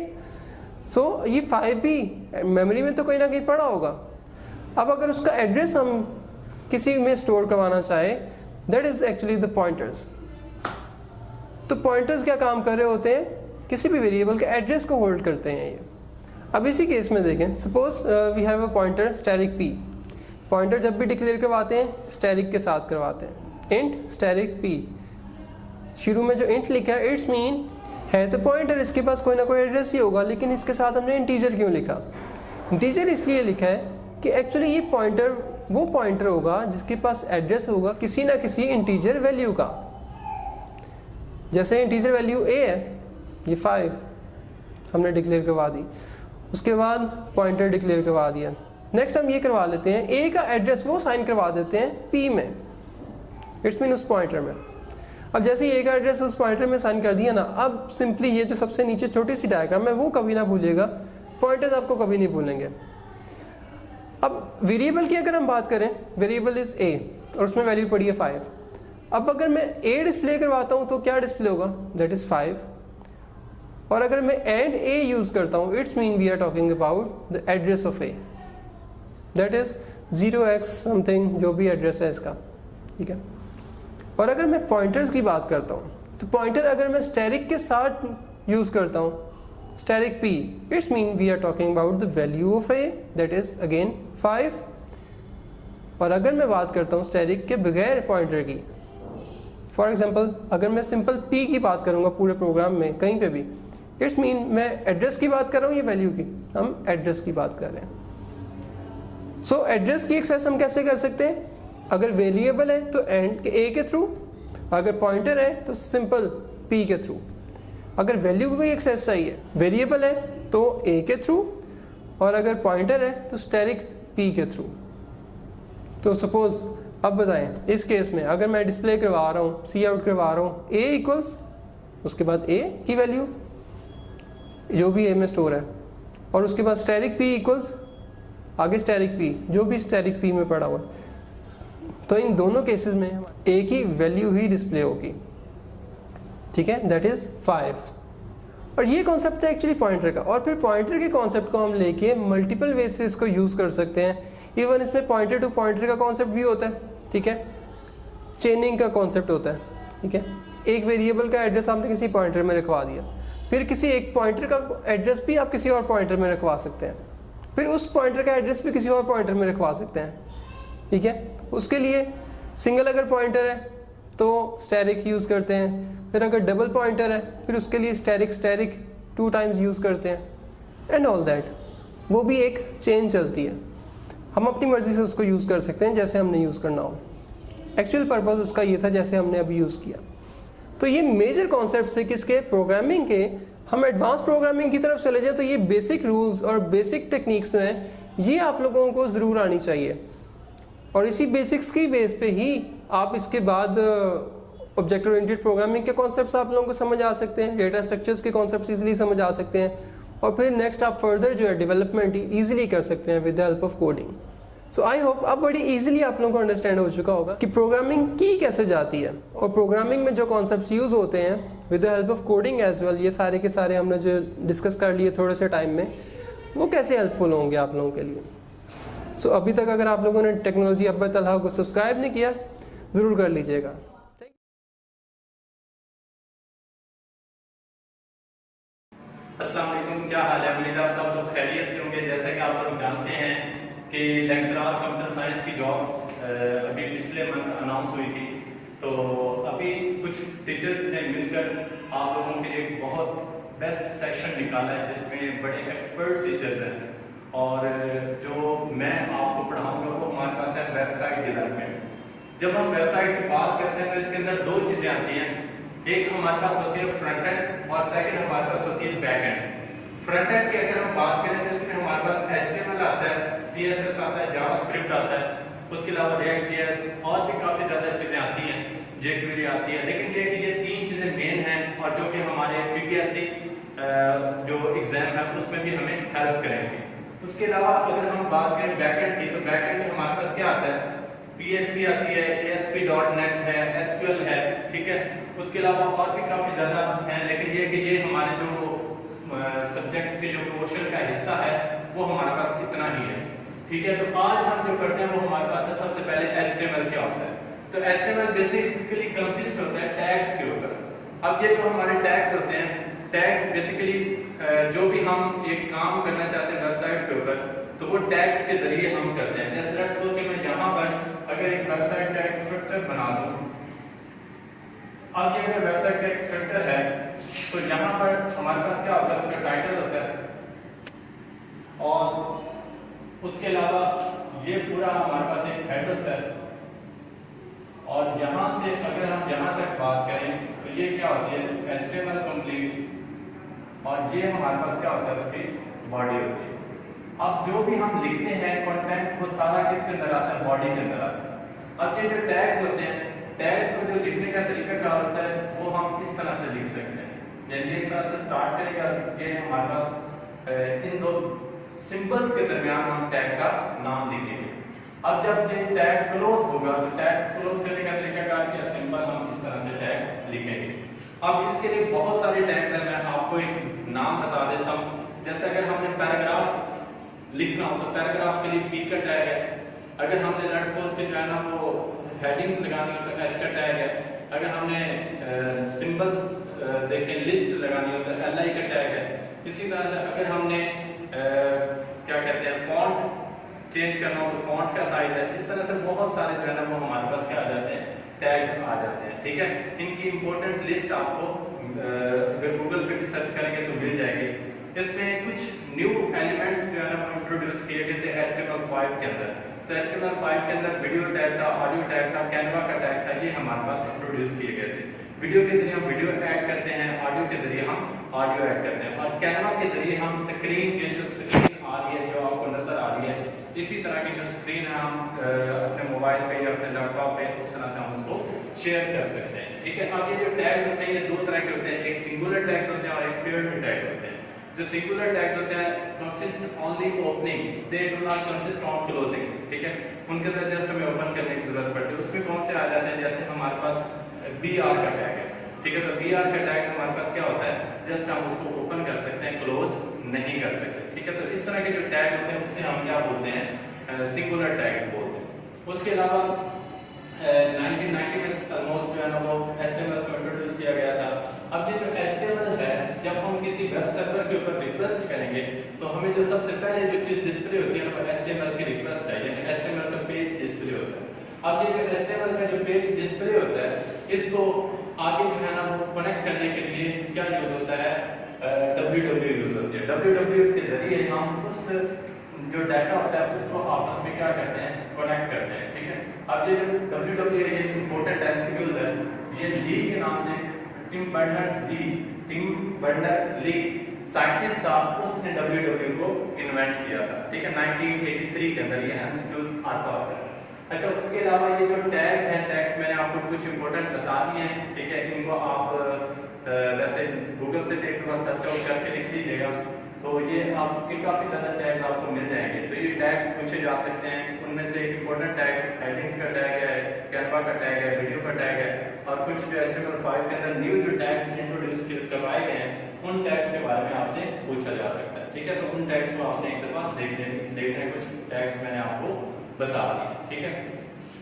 Speaker 1: सो ये 5 भी मेमोरी में तो कहीं ना कहीं पड़ा होगा। अब अगर उसका एड्रेस हम किसी में स्टोर करवाना चाहे, that is actually the pointers. तो पॉइंटर्स क्या काम कर रहे होते हैं, किसी भी वेरिएबल के एड्रेस को होल्ड करते हैं ये। अब इसी केस में देखें, suppose we have a pointer asterisk p। Pointer जब भी डिक्लेयर करवाते हैं स्टैरिक के साथ करवाते हैं, इंट स्टैरिक p। शुरू में जो इंट लिखा है इट्स मीन है तो पॉइंटर, इसके पास कोई ना कोई एड्रेस ही होगा, लेकिन इसके साथ हमने इंटीजर क्यों लिखा। इंटीजर इसलिए लिखा है कि एक्चुअली ये पॉइंटर वो पॉइंटर होगा जिसके पास एड्रेस होगा किसी ना किसी इंटीजर वैल्यू का। जैसे इंटीजर वैल्यू a है, ये 5 हमने डिक्लेयर करवा दी, उसके बाद पॉइंटर डिक्लेयर करवा दिया। नेक्स्ट हम ये करवा लेते हैं a का एड्रेस वो साइन करवा देते हैं p में, इट्स मीन उस पॉइंटर में। अब जैसे ही a का एड्रेस उस पॉइंटर में साइन कर दिया ना, अब सिंपली ये जो सबसे नीचे छोटी सी डायग्राम है वो कभी ना भूलिएगा, पॉइंटर्स आपको कभी नहीं भूलेंगे। अब वेरिएबल की अगर हम बात करें, वेरिएबल इज a और उसमें वैल्यू पड़ी है 5। अब अगर मैं a डिस्प्ले करवाता हूँ तो क्या डिस्प्ले होगा, दैट इज 5। और अगर मैं एंड a यूज करता हूँ, it's mean we are talking about the address of a, that is 0x something, जो भी एड्रेस है इसका, ठीक है। और अगर मैं पॉइंटर्स की बात करता हूँ तो पॉइंटर अगर मैं स्टैरिक के साथ यूज करता हूँ, asterisk p, it's mean we are talking about the value of a, that is again 5। और अगर मैं बात करता हूँ स्टैरिक के बगैर पॉइंटर की, फॉर एग्जांपल अगर मैं सिंपल p की बात करूँगा पूरे प्रोग्राम में कहीं पे भी, इट्स मीन मैं एड्रेस की बात कर रहा हूँ, ये वैल्यू की, हम एड्रेस की बात कर रहे हैं। सो एड्रेस की एक्सेस हम कैसे कर सकते हैं, अगर वेरिएबल है तो एंड के a के थ्रू, अगर पॉइंटर है तो सिंपल p के थ्रू। अगर वैल्यू को कोई एक्सेस चाहिए, वेरिएबल है तो a के थ्रू, और अगर पॉइंटर है तो स्टैटिक पी के थ्रू। तो सपोज अब बताएं इस केस में अगर मैं डिस्प्ले करवा रहा हूँ, सी आउट करवा रहा हूँ ए इक्वल्स, उसके बाद ए की वैल्यू जो भी ए में स्टोर है, और उसके बाद स्टैटिक पी इक्वल्स आगे स्टैटिक पी जो भी स्टैटिक पी में पड़ा हुआ है, तो इन दोनों केसेस में ए की वैल्यू ही डिस्प्ले होगी। ठीक है, दैट इज 5। और ये कॉन्सेप्ट है एक्चुअली पॉइंटर का। और फिर पॉइंटर के कॉन्सेप्ट को हम लेके मल्टीपल वेज से इसको यूज कर सकते हैं। इवन इसमें पॉइंटर टू पॉइंटर का कॉन्सेप्ट भी होता है। ठीक है, चेनिंग का कॉन्सेप्ट होता है। ठीक है, एक वेरिएबल का एड्रेस आपने किसी पॉइंटर में रखवा दिया, फिर किसी एक पॉइंटर का एड्रेस भी आप किसी और पॉइंटर में रखवा सकते हैं, फिर उस पॉइंटर का एड्रेस भी किसी और पॉइंटर में रखवा सकते हैं। ठीक है, उसके लिए सिंगल अगर पॉइंटर है तो स्टैटिक यूज़ करते हैं, फिर अगर डबल पॉइंटर है फिर उसके लिए स्टैटिक 2 टाइम्स यूज़ करते हैं, एंड ऑल दैट। वो भी एक चेन चलती है, हम अपनी मर्ज़ी से उसको यूज़ कर सकते हैं जैसे हमने यूज़ करना हो। एक्चुअल पर्पस उसका ये था जैसे हमने अभी यूज़ किया। तो ये मेजर कॉन्सेप्ट है किसके, प्रोग्रामिंग के। हम एडवांस प्रोग्रामिंग की तरफ चले जाएं तो ये बेसिक रूल्स और बेसिक टेक्निक्स जो हैं ये आप लोगों को ज़रूर आनी चाहिए, और इसी बेसिक्स की बेस पे ही आप इसके बाद ऑब्जेक्ट ओरिएंटेड प्रोग्रामिंग के कॉन्सेप्ट्स आप लोगों को समझ आ सकते हैं, डेटा स्ट्रक्चर्स के कॉन्सेप्ट्स इजीली समझ आ सकते हैं, और फिर नेक्स्ट आप फर्दर जो है डेवलपमेंट इजीली कर सकते हैं with the help of coding. So I hope अब बड़ी इजीली आप लोगों को अंडरस्टैंड हो चुका होगा कि प्रोग्रामिंग की कैसे जाती है, और प्रोग्रामिंग में जो कॉन्सेप्ट्स यूज़ होते हैं with the help of coding as well, ये सारे के सारे हमने जो डिस्कस कर लिए थोड़े से टाइम में, वो कैसे हेल्पफुल होंगे आप लोगों के लिए। सो अभी तक अगर आप लोगों ने टेक्नोलॉजी अब्बा तलहा को सब्सक्राइब नहीं किया ज़रूर कर लीजिएगा।
Speaker 2: अस्सलाम वालेकुम, क्या हाल है? उम्मीद आप सब लोग खैरियत से होंगे। जैसा कि आप लोग जानते हैं कि लेक्चरर कंप्यूटर साइंस की जॉब्स अभी पिछले मंथ अनाउंस हुई थी, तो अभी कुछ टीचर्स ने मिलकर आप लोगों के लिए एक बहुत बेस्ट सेशन निकाला है जिसमें बड़े एक्सपर्ट टीचर्स हैं, और जो मैं आपको पढ़ाऊँगा वो हमारे पास है वेबसाइट डेवलपमेंट। जब हम वेबसाइट की बात करते हैं तो इसके अंदर 2 चीज़ें आती हैं, एक हमारे पास होती है फ्रंट एंड और सेकंड हमारे पास होती है बैक एंड। फ्रंट एंड की अगर हम बात करें तो इसमें हमारे पास HTML आता है, CSS आता है, जावास्क्रिप्ट आता है, उसके अलावा React.js और भी काफ़ी ज़्यादा चीज़ें आती हैं, jQuery आती है। लेकिन ये कि ये 3 चीज़ें मेन हैं और जो कि हमारे PPSC जो एग्ज़ाम है उसमें भी हमें हेल्प करेंगे। उसके अलावा अगर हम बात करें बैक एंड की, तो बैक एंड में हमारे पास क्या आता है, PHP आती है, ASP.NET है, SQL है। ठीक है, उसके अलावा और भी काफ़ी ज़्यादा हैं, लेकिन ये कि ये हमारे जो सब्जेक्ट के जो पोर्शन का हिस्सा है वो हमारे पास इतना ही है। ठीक है, तो आज हम जो करते हैं वो हमारे पास है सबसे पहले HTML क्या होता है। तो HTML बेसिकली कंसिस्ट होता है टैग्स के ऊपर। अब ये जो हमारे टैग्स होते हैं, टैग्स बेसिकली जो भी हम एक काम करना चाहते हैं वेबसाइट के ऊपर तो वो टैग्स के जरिए हम करते हैं। जैसे लेट्स सपोज कि मैं यहाँ पर अगर एक वेबसाइट का एक स्ट्रक्चर बना दूँ, अब ये अगर वेबसाइट का एक स्ट्रक्चर है तो यहाँ पर हमारे पास क्या होता है, उसका टाइटल होता है, और उसके अलावा ये पूरा हमारे पास एक हेड होता है, और यहाँ से अगर हम यहाँ तक बात करें तो ये क्या होती है HTML कंप्लीट, और ये हमारे पास क्या होता है उसकी बॉडी होती है। अब जो भी हम लिखते हैं कंटेंट वो सारा किसके अंदर आता है, बॉडी के अंदर आता है। अब ये जो टैग्स होते हैं, टैग्स को जो लिखने का तरीका क्या होता है वो हम इस तरह से लिख सकते हैं, यानी इस तरह से स्टार्ट करेगा, ये हमारे पास इन 2 सिंबल्स के दरमियान हम टैग का नाम लिखेंगे। अब जब ये टैग क्लोज होगा तो टैग क्लोज करने का तरीका क्या है, सिंपल हम इस तरह से टैग्स लिखेंगे। अब इसके लिए बहुत सारे टैग्स हैं, मैं आपको एक नाम बता देता हूँ। जैसे अगर हमने पैराग्राफ लिखना हो तो पैराग्राफ के लिए P का टैग है, अगर हमने लेट्स सपोज कि जो है ना वो हेडिंग्स लगानी हो तो H का टैग है, अगर हमने सिंबल्स देखें लिस्ट लगानी हो तो LI का टैग है। इसी तरह से अगर हमने क्या कहते हैं फॉन्ट चेंज करना हो तो फॉन्ट का साइज है। इस तरह से बहुत सारे जो है ना वो हमारे पास क्या आ जाते हैं, टैग्स आ जाते हैं। ठीक है, इनकी इंपॉर्टेंट लिस्ट आपको अगर गूगल पे भी सर्च करेंगे तो मिल जाएगी। इसमें कुछ न्यू एलिमेंट्स जो है ना वो इंट्रोड्यूस किए गए थे HTML5 के अंदर। तो HTML5 के अंदर वीडियो टैग था, ऑडियो टैग था, कैनवा का टैग था, ये हमारे पास इंट्रोड्यूस किए गए थे। वीडियो के जरिए हम वीडियो ऐड करते हैं, ऑडियो के जरिए हम ऑडियो ऐड करते हैं, और कैनवा के जरिए हम स्क्रीन के जो स्क्रीन आ रही है जो आपको नजर आ रही है, इसी तरह की जो स्क्रीन है हम अपने मोबाइल पे या अपने लैपटॉप पे उस तरह से हम उसको शेयर कर सकते हैं। ठीक है, अब ये जो टैग्स होते हैं ये दो तरह के होते हैं, एक सिंगुलर टैग्स होते हैं और एक पेयर्ड टैग्स होते हैं। जो सिंगुलर टैग्स होते हैं consist only opening, they do not consist on closing. ठीक है, उनके अंदर जस्ट हमें ओपन करने की जरूरत पड़ती है। उसमें कौन से आ जाते हैं, जैसे हमारे पास BR का टैग है। ठीक है, तो BR का टैग हमारे पास क्या होता है, जस्ट हम उसको ओपन कर सकते हैं, क्लोज नहीं कर सकते। ठीक है, तो इस तरह के जो टैग होते हैं उसे हम क्या बोलते हैं, सिंगुलर टैग्स बोलते हैं। उसके अलावा 1990 में ऑलमोस्ट जो है ना वो HTML को इंट्रोड्यूस किया गया था। अब ये जो HTML है, जब हम किसी वेब सर्वर के ऊपर रिक्वेस्ट करेंगे तो हमें जो सबसे पहले जो चीज़ डिस्प्ले होती है ना वो HTML की रिक्वेस्ट है, यानी HTML का पेज डिस्प्ले होता है। अब ये जो HTML का जो पेज डिस्प्ले होता है, इसको आगे जो है ना वो कनेक्ट करने के लिए क्या यूज होता है, www यूज होती है। www के जरिए हम उस जो डाटा होता है उसको आपस में क्या करते हैं, कनेक्ट करते हैं। ठीक है, अब ये जो www ये इंपॉर्टेंट MCQs है, ये ली के नाम से टिम बर्नर्स-ली साइंटिस्ट था, उसने www को इन्वेंट किया था। ठीक है, 1983 के अंदर ये MCQs आता होता है। अच्छा, उसके अलावा ये जो टैग्स हैं, टैग्स मैंने आपको कुछ इंपॉर्टेंट बता दिए हैं। ठीक है, इनको आप वैसे गूगल से देख कर सर्च आउट करके लिख लीजिएगा, तो ये आपके काफ़ी ज़्यादा टैग्स आपको मिल जाएंगे। तो ये टैग्स पूछे जा सकते हैं, उनमें से एक इंपॉर्टेंट टैग हेडिंग्स का टैग है, कैनवा का टैग है, वीडियो का टैग है, और कुछ जो HTML5 के अंदर न्यू जो टैग्स इंट्रोड्यूस करवाए गए हैं उन टैग्स के बारे में आपसे पूछा जा सकता है। ठीक है, तो उन टैग्स को आपने एक दफ़ा देखने कुछ टैग्स मैंने आपको बता दिए। ठीक है,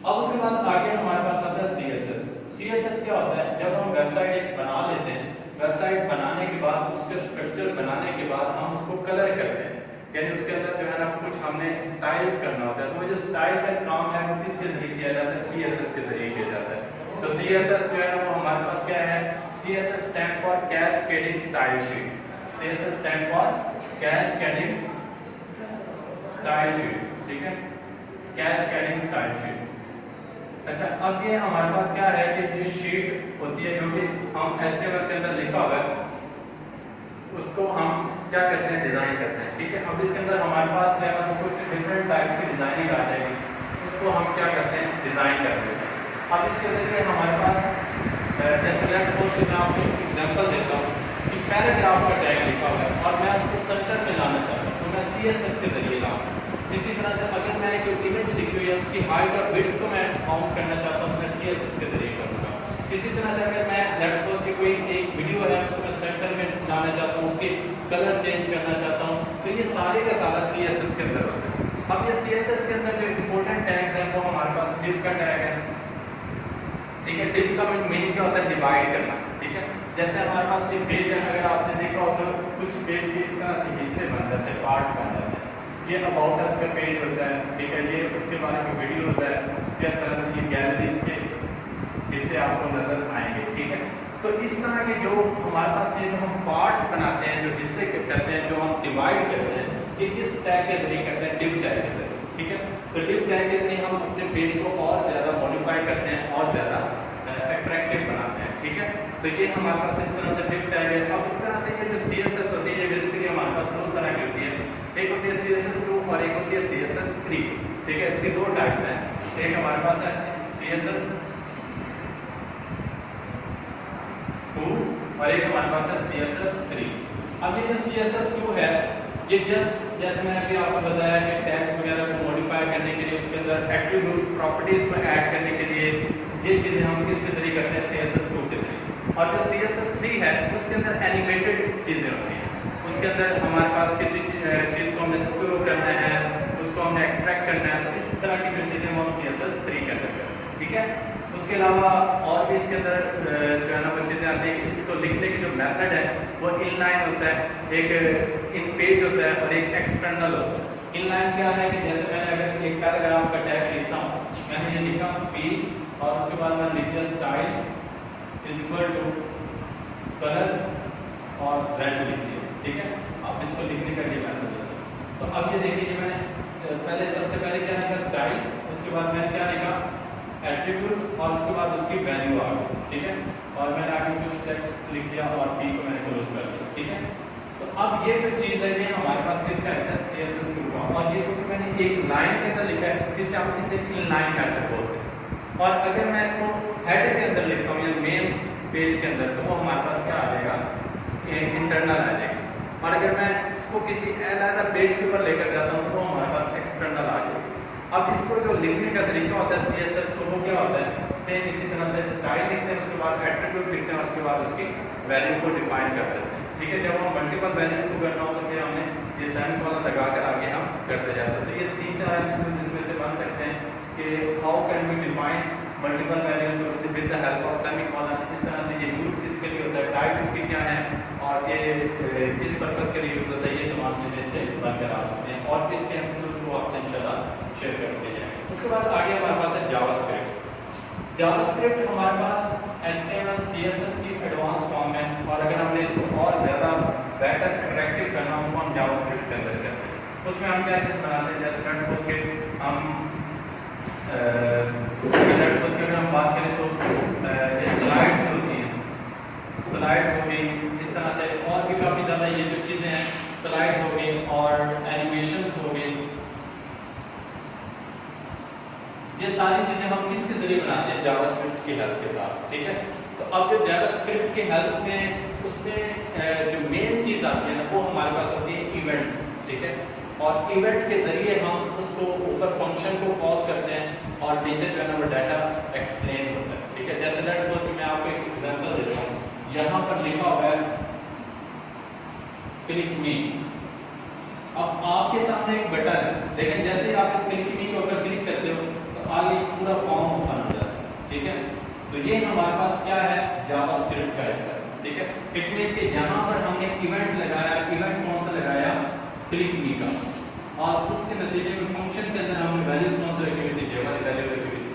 Speaker 2: अब उसके बाद आगे हमारे पास आता है CSS। CSS क्या होता है, जब हम वेबसाइट एक बना लेते हैं, वेबसाइट बनाने के बाद उसका स्ट्रक्चर बनाने के बाद हम उसको कलर करते हैं, यानी उसके अंदर जो है ना कुछ हमने स्टाइल्स करना होता है। तो वो जो स्टाइल का काम है वो किसके जरिए किया जाता है, CSS के जरिए किया जाता है। तो CSS जो है ना वो हमारे पास क्या है, CSS stand for cascading style sheet. CSS stand for cascading style sheet. ठीक है, कैस्केडिंग स्टाइल शीट। अच्छा, अब ये हमारे पास क्या है कि ये शीट होती है जो कि हम HTML के अंदर लिखा हुआ है, उसको हम क्या करते हैं, डिज़ाइन करते हैं। ठीक है, अब इसके अंदर हमारे पास जो है कुछ डिफरेंट टाइप्स की डिज़ाइनिंग आ जाएगी, उसको हम क्या करते हैं, डिज़ाइन कर देते हैं। अब इसके जरिए हमारे पास जैसे लेट्स सपोज कि मैं आपको एक एग्जांपल देता हूँ कि पैराग्राफ का टैग लिखा हुआ है और मैं उसको सेंटर में लाना चाहता हूँ, तो मैं CSS के जरिए लाऊंगा। इसी तरह से अगर मैंने कोई इमेज लिखी हुई है उसकी हाइट और विड्थ को मैं काउंट करना चाहता हूँ, मैं CSS के जरिए करूँगा। इसी तरह से अगर मैं लेट्स सपोज कि कोई एक वीडियो है उसको मैं सेंटर में लाना चाहता हूँ, उसके कलर चेंज करना चाहता हूँ, तो ये सारे का सारा CSS के अंदर होता है। अब ये CSS के अंदर जो इंपॉर्टेंट टैग्स हैं वो हमारे पास div का टैग है। ठीक है, div का मीनिंग क्या होता है, डिवाइड करना। ठीक है, जैसे हमारे पास ये पेज है, अगर आपने देखा हो तो कुछ पेज के इस तरह से हिस्से बन जाते हैं, पार्ट्स बन जाते हैं। ये अबाउट अस का पेज होता है। ठीक है, ये उसके बारे में वीडियो होता है, इस तरह से ये गैलरीज के हिस्से आपको नजर आएंगे। ठीक है, तो इस तरह के जो हमारे पास ये जो हम पार्ट्स बनाते हैं, जो हिस्से करते हैं, जो हम डिवाइड करते हैं, ये किस टैग के जरिए करते हैं, div टैग के जरिए। ठीक है, तो div टैग के जरिए हम अपने पेज को और ज़्यादा मॉडिफाई करते हैं और ज़्यादा अट्रैक्टिव बनाते हैं। ठीक है, तो ये हमारे पास इस तरह से div टैग है। अब इस तरह से ये जो CSS होती है बेसिकली हमारे पास दो तरह की होती है, एक होती है CSS2 और एक होती है CSS3। ठीक है, इसके दो टाइप्स हैं, एक हमारे पास है CSS2 और एक हमारे पास है CSS3। अब ये जो CSS2 है ये जैसे मैंने अभी आपको बताया कि टैग्स वगैरह को मॉडिफाई करने के लिए, उसके अंदर एट्रीब्यूट्स प्रॉपर्टीज को ऐड करने के लिए ये चीज़ें हम किसके जरिए करते हैं, CSS2 के जरिए। और जो CSS3 है उसके अंदर एनिमेटेड चीज़ें होती हैं, उसके अंदर हमारे पास किसी चीज़ को हमने स्क्रॉल करना है, उसको हमने एक्सट्रैक्ट करना है, तो इस तरह की जो चीज़ें हम CSS3 के अंदर करते हैं। ठीक है, उसके अलावा और भी इसके अंदर जो है ना वो चीज़ें आती हैं कि इसको लिखने की जो मेथड है वो इनलाइन होता है, एक इन पेज होता है और एक एक्सटर्नल होता है। इनलाइन क्या है कि जैसे मैंने अगर एक पैराग्राफ का टैग लिखता हूँ, मैंने ये लिखा P और उसके बाद मैंने लिख दिया style is equal to colour और रेड लिख दिया। ठीक है, अब इसको लिखने का ये मेथड है। तो अब ये देखिए मैंने पहले सबसे पहले क्या लिखा स्टाइल, उसके बाद मैंने क्या लिखा एट्रीब्यूट और उसके बाद उसकी वैल्यू आ गई। ठीक है, और मैंने आगे कुछ टेक्स्ट लिख दिया और P को मैंने क्लोज कर दिया। ठीक है, तो अब ये जो चीज़ है ये हमारे पास किसका हिस्सा है, CSS2 का। और ये जो कि मैंने एक लाइन के अंदर लिखा है, इसे हम इसे इनलाइन मेथड बोलते हैं। और अगर मैं इसको हेड के अंदर लिखता हूँ या मेन पेज के अंदर, तो वो हमारे पास क्या आ जाएगा, इंटरनल आ जाएगा। और अगर मैं इसको किसी अलग पेज के ऊपर लेकर जाता हूँ तो वो हमारे पास एक्सटर्नल आ जाएगा। अब इसको जो लिखने का तरीका होता है CSS को, वो क्या होता है, सेम इसी तरह से स्टाइल लिखते हैं, उसके बाद एट्रीब्यूट लिखते हैं और उसके बाद उसकी वैल्यू को डिफाइन कर देते हैं। ठीक है, जब हम मल्टीपल वैल्यूज को करना हो तो फिर हमें ये सेमीकोलन लगा कर आगे हम करते जाते हैं। तो ये 3-4 एमसीक्यूज इसमें से बन सकते हैं कि how can we define multiple values with the help of semicolon. इस तरह से ये यूज़ किसके लिए होता है, टाइप इसकी क्या है और ये किस पर्पज़ के लिए यूज़ होता है, ये तमाम चीज़ें इससे बनकर आ सकते हैं। और इसके एमसीक्यूज को आपसे इंशाल्लाह शेयर करते जाएंगे। उसके बाद आगे हमारे पास है जावास्क्रिप्ट। जावास्क्रिप्ट हमारे पास HTML CSS की एडवांस फॉर्म है, और अगर हमने इसको और ज़्यादा बेटर अट्रैक्टिव करना हो तो हम जावास्क्रिप्ट के अंदर करते हैं। उसमें हम क्या चीज़ बनाते हैं, जैसे लेट्स सपोज के अगर हम बात करें तो ये स्लाइड्स होती हैं, स्लाइड्स हो गई इस तरह से, और भी काफ़ी ज़्यादा ये जो चीज़ें हैं, स्लाइड्स हो गई और एनिमेशंस हो गई, ये सारी चीज़ें हम किसके जरिए बनाते हैं, जावास्क्रिप्ट की हेल्प के साथ। ठीक है, तो अब जो जावास्क्रिप्ट की हेल्प में उसमें जो मेन चीज़ आती है ना, वो हमारे पास होती है इवेंट्स। ठीक है, और इवेंट के जरिए हम उसको ऊपर फंक्शन को कॉल करते हैं और नीचे जो है ना वो डाटा एक्सप्लेन होता है। ठीक है, जैसे लेट्स सपोज मैं आपको एक एग्जांपल देता हूँ, यहाँ पर लिखा हुआ है क्लिक मी। अब आपके सामने एक बटन है, लेकिन जैसे ही आप इस क्लिक मी के ऊपर क्लिक करते हो तो आगे पूरा फॉर्म ओपन हो जाता है। ठीक है, तो ये हमारे पास क्या है, जावास्क्रिप्ट का हिस्सा है। ठीक है, इट मींस कि यहाँ पर हमने इवेंट लगाया, इवेंट कौन सा लगाया, क्लिक मी का, और उसके नतीजे में फंक्शन के अंदर हमने वैल्यूज कौन सी रखी हुई थी, जे वाली वैल्यू रखी हुई थी।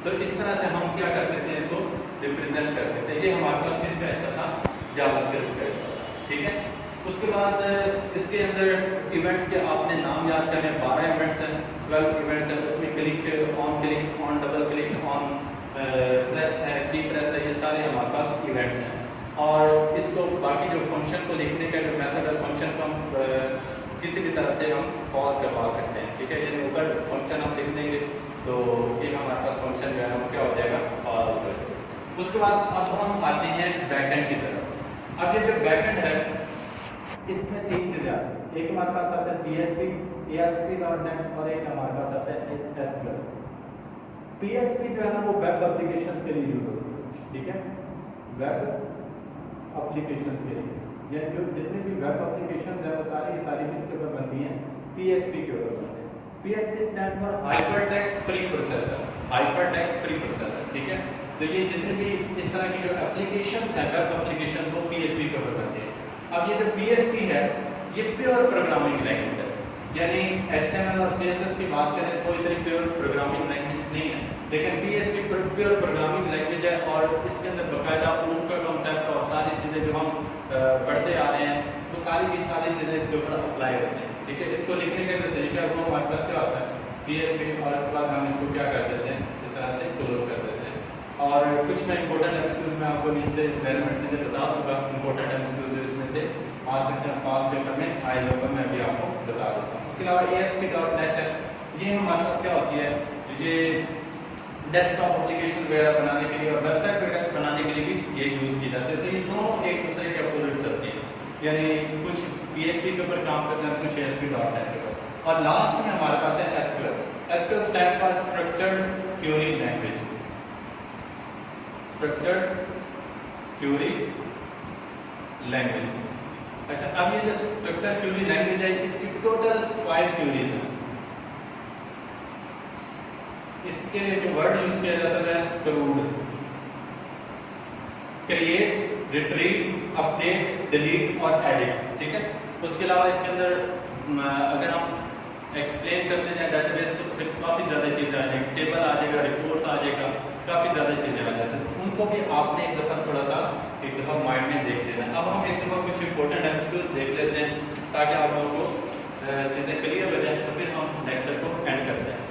Speaker 2: तो इस तरह से हम क्या कर सकते हैं, इसको रिप्रेजेंट कर सकते हैं। ये हमारे पास किसका हिस्सा था, जावास्क्रिप्ट का हिस्सा था। ठीक है, उसके बाद इसके अंदर इवेंट्स के आपने नाम याद करने, 12 इवेंट्स हैं, 12 इवेंट्स हैं। उसमें click on, double click on, press है, की प्रेस है, ये सारे हमारे पास इवेंट्स हैं। और इसको बाकी जो फंक्शन को लिखने का जो मेथड है, फंक्शन को हम किसी भी तरह से हम कॉल करवा सकते हैं। ठीक है, यानी ऊपर फंक्शन हम लिख देंगे तो ये हमारे पास फंक्शन जो है वो क्या हो जाएगा, कॉल हो जाएगा। उसके बाद अब हम आते हैं बैकएंड की तरफ। अब ये जो बैकएंड है इसमें 3 चीज़ें आती हैं, एक हमारे पास आता है PHP, ASP.NET, और एक हमारे पास आता है SQL। PHP जो है ना वो वेब एप्लीकेशन के लिए यूज होती है। ठीक है, वेब एप्लीकेशन के लिए, यानी जो जितने भी वेब एप्लीकेशन है वो सारी की सारी किसके ऊपर बनती हैं, PHP के ऊपर बनती हैं। PHP stand for hypertext pre processor, hypertext pre processor. ठीक है, तो ये जितने भी इस तरह की जो एप्लीकेशंस हैं, वेब एप्लीकेशन, वो PHP के ऊपर बनते हैं। अब ये जो PHP है ये प्योर प्रोग्रामिंग लैंग्वेज है, यानी HTML और CSS की बात करें तो इतनी प्योर प्रोग्रामिंग लैंग्वेज नहीं है, लेकिन PHP प्योर प्रोग्रामिंग लैंग्वेज है। और इसके अंदर बाकायदा लूप का कॉन्सेप्ट और सारी चीज़ें जो हम पढ़ते आ रहे हैं वो सारी की सारी चीज़ें इसके ऊपर अप्लाई होती हैं। ठीक है, इसको लिखने का जो तरीका है वो हमारे पास क्या होता है, PHP, और उसके बाद हम इसको क्या कर देते हैं, इस तरह से क्लोज कर देते हैं। और कुछ मैं इंपॉर्टेंट एमसीक्यूज में आपको इससे रेलेवेंट चीज़ें बता दूँगा, इंपॉर्टेंट एमसीक्यूज जो इसमें से आ सकते हैं पास पेपर में, आई पेपर में भी आपको बता देता हूँ। उसके अलावा ASP.NET है, ये हमारे पास क्या होती है, ये डेस्कटॉप एप्लीकेशन वगैरह बनाने के लिए और वेबसाइट वगैरह बनाने के लिए भी ये यूज़ की जाती है। तो ये दोनों एक दूसरे के अपोजिट चलती है, यानी कुछ PHP के ऊपर काम करते हैं, कुछ ASP.NET के ऊपर। और लास्ट में हमारे पास है SQL। SQL stand for structured query language, structured query language. अच्छा, अब ये जो स्ट्रक्चर क्वेरी लैंग्वेज है इसकी टोटल 5 क्वेरीज हैं। इसके लिए जो वर्ड यूज किया जाता है stored, create, retrieve, update, delete और एडिट। ठीक है, उसके अलावा इसके अंदर अगर हम एक्सप्लेन करते हैं डेटाबेस को तो फिर काफ़ी ज़्यादा चीज़ें आ जाएंगी, टेबल आ जाएगा, रिपोर्ट्स आ जाएगा, काफ़ी ज़्यादा चीज़ें आ जाती हैं। तो उनको भी आपने एक दफ़ा थोड़ा सा एक दफ़ा माइंड में देख लेना। अब हम एक दफ़ा कुछ इंपॉर्टेंट एमसीक्यूज देख लेते हैं ताकि आप लोगों को चीज़ें क्लियर हो जाए, तो फिर हम लेक्चर को एंड करते हैं।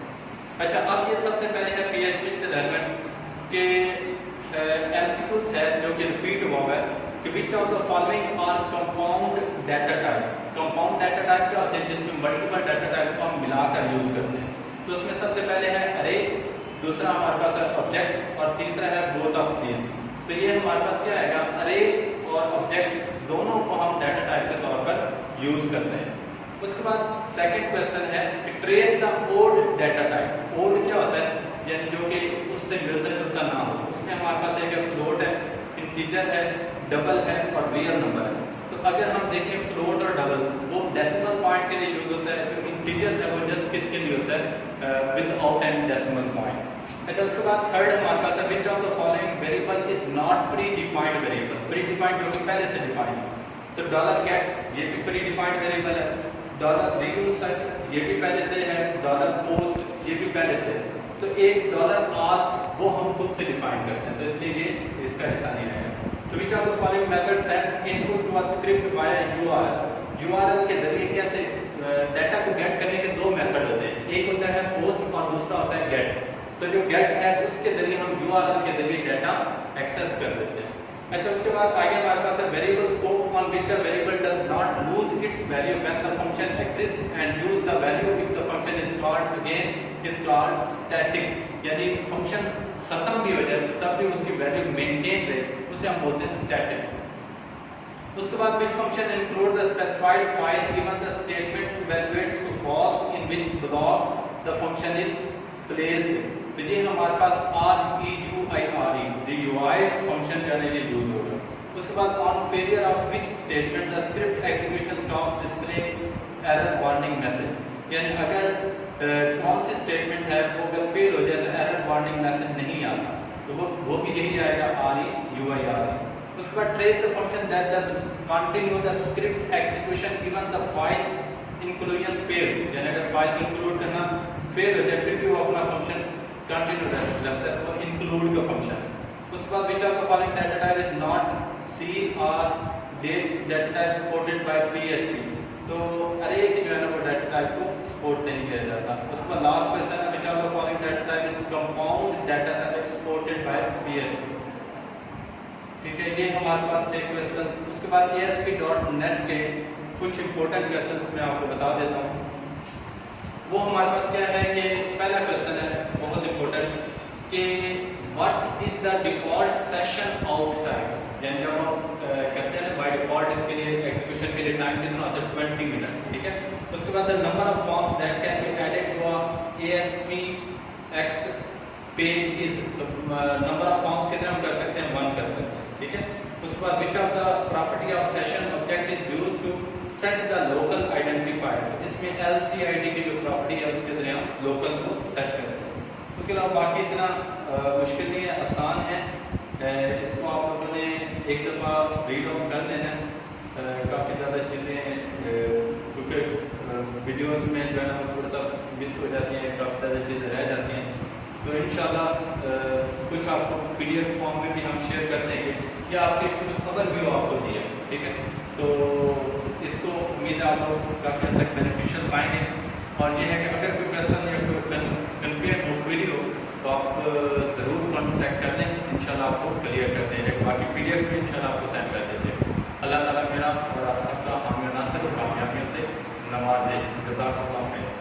Speaker 2: अच्छा, अब ये सबसे पहले है PHP से रेलेवेंट के एमसीक्यूज है जो कि रिपीट हुआ है कि which of the following are compound data type. Compound data type क्या होते हैं, जिसमें मल्टीपल डाटा टाइप्स को हम मिलाकर यूज करते हैं। तो उसमें सबसे पहले है अरे, दूसरा हमारे पास है ऑब्जेक्ट्स और तीसरा है बोथ ऑफ दीज। तो ये हमारे पास क्या आएगा, अरे और ऑब्जेक्ट्स दोनों को हम डाटा टाइप के तौर पर यूज करते हैं। उसके बाद सेकंड क्वेश्चन है कि trace the odd data type. Odd क्या होता है, यानी जो कि उससे मिलता जुलता ना हो। उसमें हमारे पास एक फ्लोट है, इंटीजर है, डबल है और रियल नंबर है। तो अगर हम देखें फ्लोट और डबल, वो डेसिमल पॉइंट के लिए यूज होता है। जो इंटीजर्स है वो जस्ट किसके लिए होता है, विदाउट एनी डेसिमल पॉइंट। अच्छा, उसके बाद थर्ड हमारे पास है विच of the following variable is not pre defined variable. Pre defined जो कि पहले से डिफाइंड। तो डॉलर गेट ये भी प्री डिफाइंड वेरिएबल है, डॉलर रियूज सेट ये भी पहले से है, डॉलर पोस्ट ये भी पहले से है। तो एक डॉलर आस्क वो हम खुद से डिफाइन करते हैं, तो इसलिए ये इसका हिस्सा नहीं रहेगा। तो which of the following method sends input to a script via URL. URL के जरिए कैसे डाटा को गेट करने के दो मेथड होते हैं, एक होता है पोस्ट और दूसरा होता है गेट। तो जो गेट है उसके जरिए हम यूआरएल के जरिए डाटा एक्सेस कर देते हैं। अच्छा, उसके बाद आगे हमारे पास है variable scope on which a variable does not lose its value when the function exist and use the value if the function is called again is called static. यानी फंक्शन खत्म भी हो जाए तब भी उसकी वैल्यू मेंटेन रहे, उसे हम बोलते हैं स्टैटिक। उसके बाद which function includes the specified file given the statement evaluates to false in which block the function is placed। तो ये हमारे पास REUIRE फंक्शन करने के लिए यूज होगा। उसके बाद on failure of which statement the script execution stops displaying error warning message. यानी अगर कौन सी स्टेटमेंट है वो अगर फेल हो जाए तो एरर वार्निंग मैसेज नहीं आता, तो वो भी यही आएगा REUIRE। उसके बाद trace the function that does continue the script execution even the file inclusion fails. यानी अगर फाइल इंक्लूड करना फेल हो जाए फिर भी वो अपना फंक्शन कंटिन्यू रखता है, तो वो इंक्लूड का फंक्शन है। उसके बाद which of the following data type is not C R data type supported by PHP। तो अरे जो है ना वो डाटा टाइप को सपोर्ट नहीं किया जाता। उसके बाद लास्ट क्वेश्चन है विच of the following data type is compound data type supported by PHP। ठीक है, ये हमारे पास थे क्वेश्चंस। उसके बाद ASP.NET के कुछ इंपॉर्टेंट क्वेश्चंस मैं आपको बता देता हूँ। वो हमारे पास क्या है कि पहला क्वेश्चन है बहुत इंपॉर्टेंट कि what is the default session out time. यानी जब हम कहते हैं बाय डिफॉल्ट इसके लिए एग्जीक्यूशन के लिए टाइम कितना होता है, 20 मिनट। ठीक है, उसके बाद the number of forms that can be added to a ASPX page is. तो नंबर ऑफ फॉर्म्स कितने हम कर सकते हैं, 1 कर सकते हैं। ठीक है, उसके बाद which of the property of session object is used to set the local identifier. इसमें LCID की जो प्रॉपर्टी है उसके जरिए हम लोकल को सेट करते हैं। उसके अलावा बाकी इतना मुश्किल नहीं है, आसान है। इसको आप लोगों ने एक दफ़ा रीड आउट कर लेना। काफ़ी ज़्यादा चीज़ें क्योंकि वीडियोस में जो है ना थोड़ा सा मिस हो जाती हैं, काफ़ी ज़्यादा चीज़ें रह जाती हैं। तो इंशाल्लाह कुछ आपको PDF फॉर्म में भी हम शेयर कर देंगे या आपके कुछ खबर भी हो आपको दिया। ठीक है, तो इसको उम्मीद है आप लोग काफ़ी हद तक बेनिफिशियल पाएंगे। और ये है कि अगर कोई क्वेश्चन या कोई कन्फ्यूजन हो, क्वेरी हो, तो आप ज़रूर कॉन्टैक्ट कर लें, इंशाल्लाह आपको क्लियर कर देंगे। बाकी PDF भी इंशाल्लाह आपको सेंड कर देंगे। अल्लाह ताला मेरा और आप सबका आमीर नासिर और कामयाबियों से नवाज़े। जज़ाकल्लाह खैर।